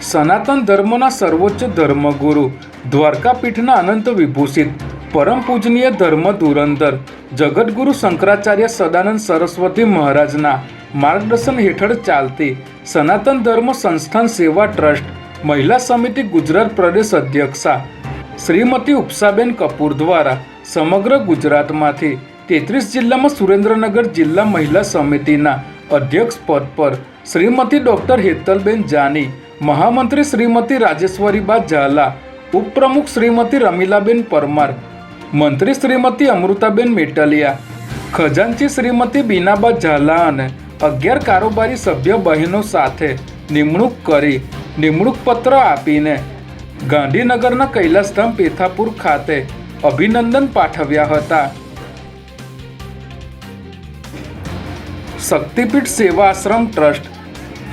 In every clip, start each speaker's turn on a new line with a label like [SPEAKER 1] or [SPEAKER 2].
[SPEAKER 1] સનાતન ધર્મના સર્વોચ્ચ ધર્મગુરુ દ્વારકાપીઠના અનંત વિભૂષિત પરમ પૂજનીય ધર્મ ધુરંધર જગતગુરુ શંકરાચાર્ય સદાનંદ સરસ્વતી મહારાજના માર્ગદર્શન હેઠળ ચાલતી સનાતન ધર્મ સંસ્થાન સેવા ટ્રસ્ટ મહિલા સમિતિ ગુજરાત પ્રદેશ અધ્યક્ષા શ્રીમતી ઉપસાબેન કપૂર દ્વારા સમગ્ર ગુજરાતમાંથી 33 જિલ્લામાં સુરેન્દ્રનગર જિલ્લા મહિલા સમિતિના અધ્યક્ષ પદ પર શ્રીમતી ડૉક્ટર હેતલબેન જાની, મહામંત્રી શ્રીમતી રાજેશ્વરીબા ઝાલા, ઉપપ્રમુખ શ્રીમતી રમીલાબેન પરમાર, મંત્રી શ્રીમતી અમૃતાબેન મેટલિયા, ખજાનચી શ્રીમતી બીનાબા ઝાલા અને 11 કારોબારી સભ્ય બહેનો સાથે નિમણૂક કરી નિમણૂક પત્ર આપીને ગાંધીનગરના કૈલાસધામ પેથાપુર ખાતે અભિનંદન પાઠવ્યા હતા. શક્તિપીઠ સેવા આશ્રમ ટ્રસ્ટ,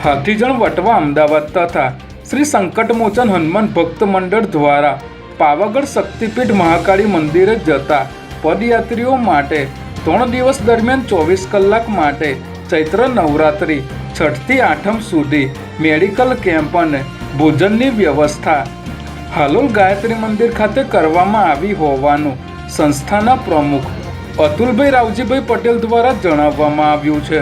[SPEAKER 1] હાથીજણ વટવા અમદાવાદ તથા શ્રી સંકટમોચન હનુમાન ભક્ત મંડળ દ્વારા પાવાગઢ શક્તિપીઠ મહાકાળી મંદિરે જતા પદયાત્રીઓ માટે 3 દિવસ દરમિયાન 24 કલાક માટે ચૈત્ર નવરાત્રિ 6 થી 8 સુધી મેડિકલ કેમ્પ અને ભોજનની વ્યવસ્થા હાલોલ ગાયત્રી મંદિર ખાતે કરવામાં આવી હોવાનું સંસ્થાના પ્રમુખ અતુલભાઈ રાવજીભાઈ પટેલ દ્વારા જણાવવામાં આવ્યું છે.